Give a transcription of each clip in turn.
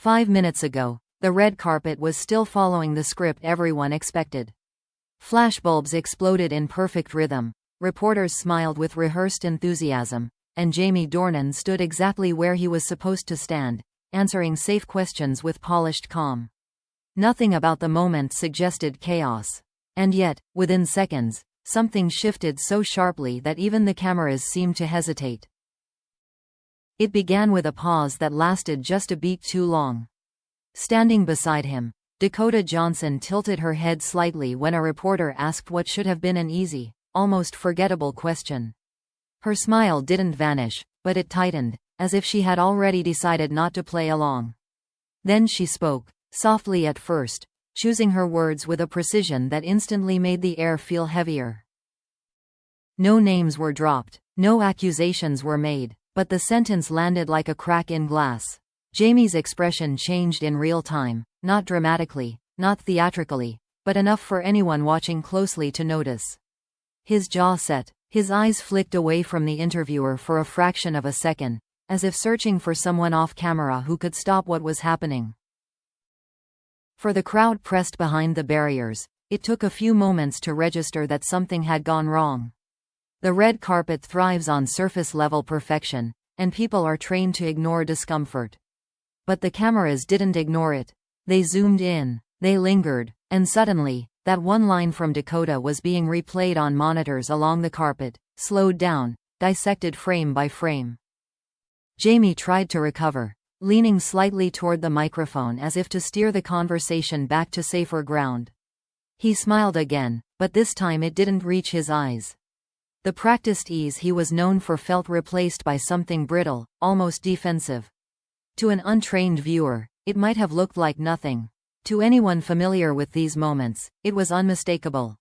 5 minutes ago, the red carpet was still following the script everyone expected. Flashbulbs exploded in perfect rhythm, reporters smiled with rehearsed enthusiasm, and Jamie Dornan stood exactly where he was supposed to stand, answering safe questions with polished calm. Nothing about the moment suggested chaos. And yet, within seconds, something shifted so sharply that even the cameras seemed to hesitate. It began with a pause that lasted just a beat too long. Standing beside him, Dakota Johnson tilted her head slightly when a reporter asked what should have been an easy, almost forgettable question. Her smile didn't vanish, but it tightened, as if she had already decided not to play along. Then she spoke, softly at first, choosing her words with a precision that instantly made the air feel heavier. No names were dropped, no accusations were made, but the sentence landed like a crack in glass. Jamie's expression changed in real time, not dramatically, not theatrically, but enough for anyone watching closely to notice. His jaw set, his eyes flicked away from the interviewer for a fraction of a second, as if searching for someone off camera who could stop what was happening. For the crowd pressed behind the barriers, it took a few moments to register that something had gone wrong. The red carpet thrives on surface-level perfection, and people are trained to ignore discomfort. But the cameras didn't ignore it. They zoomed in, they lingered, and suddenly, that one line from Dakota was being replayed on monitors along the carpet, slowed down, dissected frame by frame. Jamie tried to recover, leaning slightly toward the microphone as if to steer the conversation back to safer ground. He smiled again, but this time it didn't reach his eyes. The practiced ease he was known for felt replaced by something brittle, almost defensive. To an untrained viewer, it might have looked like nothing. To anyone familiar with these moments, it was unmistakable.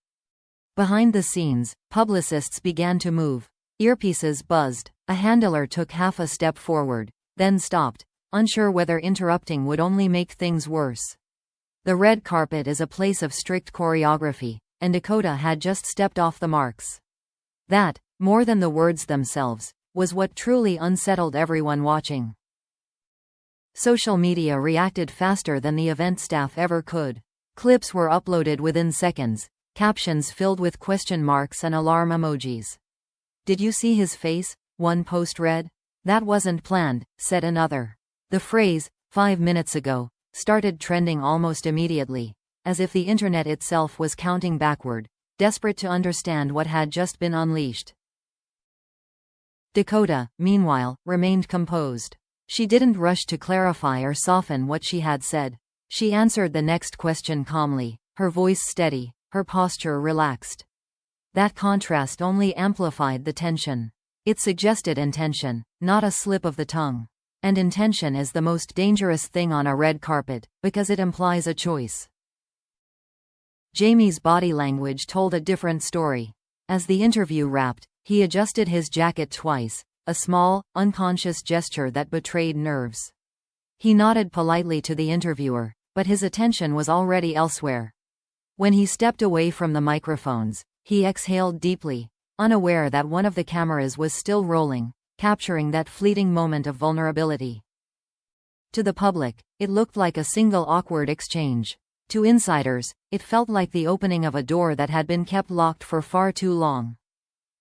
Behind the scenes, publicists began to move. Earpieces buzzed. A handler took half a step forward, then stopped, unsure whether interrupting would only make things worse. The red carpet is a place of strict choreography, and Dakota had just stepped off the marks. That, more than the words themselves, was what truly unsettled everyone watching. Social media reacted faster than the event staff ever could. Clips were uploaded within seconds, captions filled with question marks and alarm emojis. "Did you see his face?" one post read. "That wasn't planned," said another. The phrase, 5 minutes ago, started trending almost immediately, as if the internet itself was counting backward, desperate to understand what had just been unleashed. Dakota, meanwhile, remained composed. She didn't rush to clarify or soften what she had said. She answered the next question calmly, her voice steady, her posture relaxed. That contrast only amplified the tension. It suggested intention, not a slip of the tongue. And intention is the most dangerous thing on a red carpet, because it implies a choice. Jamie's body language told a different story. As the interview wrapped, he adjusted his jacket twice, a small, unconscious gesture that betrayed nerves. He nodded politely to the interviewer, but his attention was already elsewhere. When he stepped away from the microphones, he exhaled deeply, unaware that one of the cameras was still rolling, capturing that fleeting moment of vulnerability. To the public, it looked like a single awkward exchange. To insiders, it felt like the opening of a door that had been kept locked for far too long.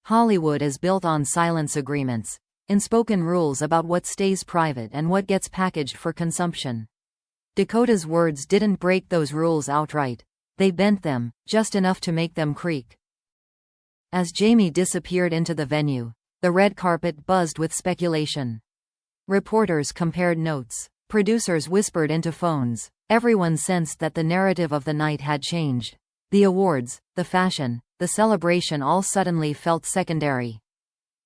Hollywood is built on silence agreements, unspoken rules about what stays private and what gets packaged for consumption. Dakota's words didn't break those rules outright. They bent them, just enough to make them creak. As Jamie disappeared into the venue, the red carpet buzzed with speculation. Reporters compared notes. Producers whispered into phones. Everyone sensed that the narrative of the night had changed. The awards, the fashion, the celebration all suddenly felt secondary.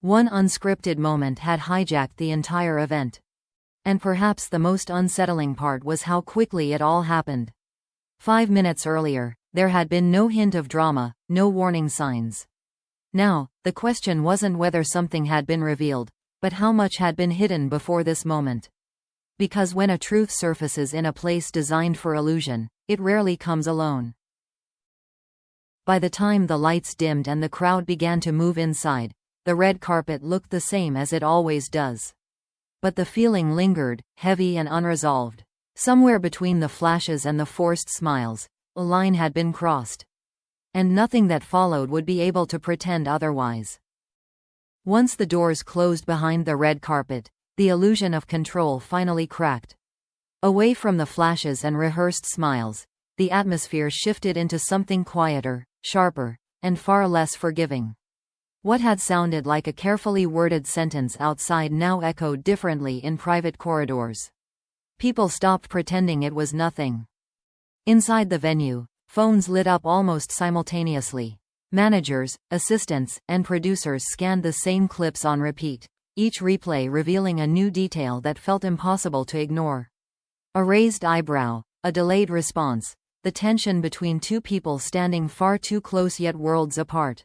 One unscripted moment had hijacked the entire event. And perhaps the most unsettling part was how quickly it all happened. 5 minutes earlier, there had been no hint of drama, no warning signs. Now, the question wasn't whether something had been revealed, but how much had been hidden before this moment. Because when a truth surfaces in a place designed for illusion, it rarely comes alone. By the time the lights dimmed and the crowd began to move inside, the red carpet looked the same as it always does. But the feeling lingered, heavy and unresolved. Somewhere between the flashes and the forced smiles, a line had been crossed. And nothing that followed would be able to pretend otherwise. Once the doors closed behind the red carpet, the illusion of control finally cracked. Away from the flashes and rehearsed smiles, the atmosphere shifted into something quieter, sharper, and far less forgiving. What had sounded like a carefully worded sentence outside now echoed differently in private corridors. People stopped pretending it was nothing. Inside the venue, phones lit up almost simultaneously. Managers, assistants, and producers scanned the same clips on repeat, each replay revealing a new detail that felt impossible to ignore. A raised eyebrow, a delayed response, the tension between two people standing far too close yet worlds apart.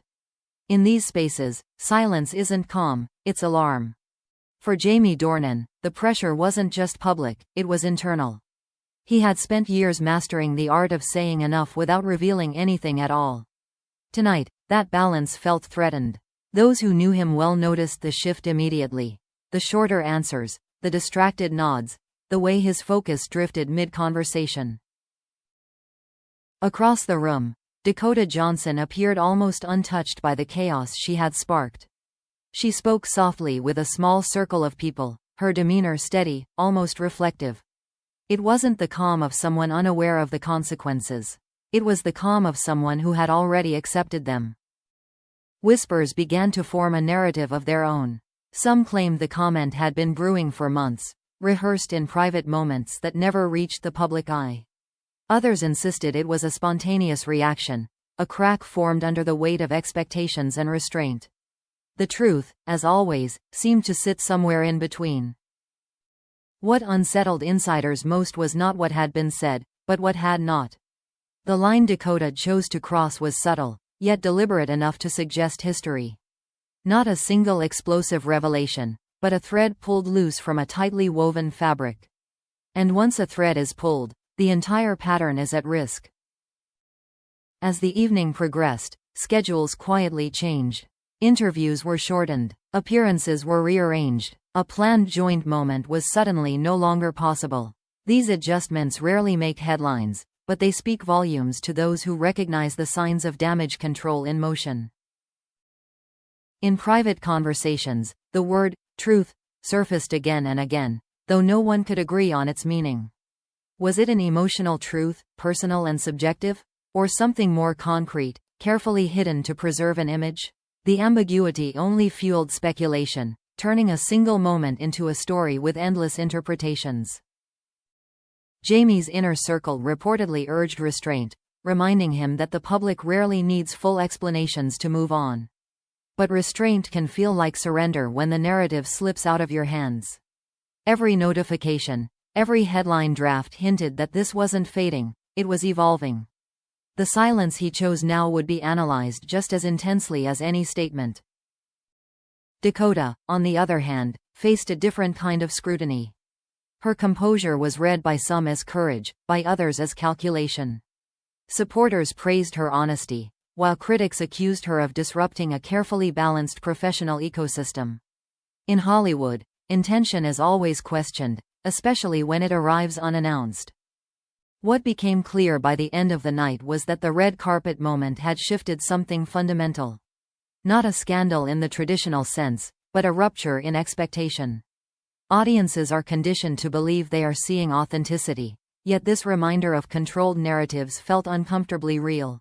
In these spaces, silence isn't calm, it's alarm. For Jamie Dornan, the pressure wasn't just public, it was internal. He had spent years mastering the art of saying enough without revealing anything at all. Tonight, that balance felt threatened. Those who knew him well noticed the shift immediately. The shorter answers, the distracted nods, the way his focus drifted mid-conversation. Across the room, Dakota Johnson appeared almost untouched by the chaos she had sparked. She spoke softly with a small circle of people, her demeanor steady, almost reflective. It wasn't the calm of someone unaware of the consequences. It was the calm of someone who had already accepted them. Whispers began to form a narrative of their own. Some claimed the comment had been brewing for months, rehearsed in private moments that never reached the public eye. Others insisted it was a spontaneous reaction, a crack formed under the weight of expectations and restraint. The truth, as always, seemed to sit somewhere in between. What unsettled insiders most was not what had been said, but what had not. The line Dakota chose to cross was subtle, yet deliberate enough to suggest history. Not a single explosive revelation, but a thread pulled loose from a tightly woven fabric. And once a thread is pulled, the entire pattern is at risk. As the evening progressed, schedules quietly changed. Interviews were shortened, appearances were rearranged. A planned joint moment was suddenly no longer possible. These adjustments rarely make headlines, but they speak volumes to those who recognize the signs of damage control in motion. In private conversations, the word truth surfaced again and again, though no one could agree on its meaning. Was it an emotional truth, personal and subjective, or something more concrete, carefully hidden to preserve an image? The ambiguity only fueled speculation, turning a single moment into a story with endless interpretations. Jamie's inner circle reportedly urged restraint, reminding him that the public rarely needs full explanations to move on. But restraint can feel like surrender when the narrative slips out of your hands. Every notification, every headline draft hinted that this wasn't fading, it was evolving. The silence he chose now would be analyzed just as intensely as any statement. Dakota, on the other hand, faced a different kind of scrutiny. Her composure was read by some as courage, by others as calculation. Supporters praised her honesty, while critics accused her of disrupting a carefully balanced professional ecosystem. In Hollywood, intention is always questioned, especially when it arrives unannounced. What became clear by the end of the night was that the red carpet moment had shifted something fundamental. Not a scandal in the traditional sense, but a rupture in expectation. Audiences are conditioned to believe they are seeing authenticity, yet this reminder of controlled narratives felt uncomfortably real.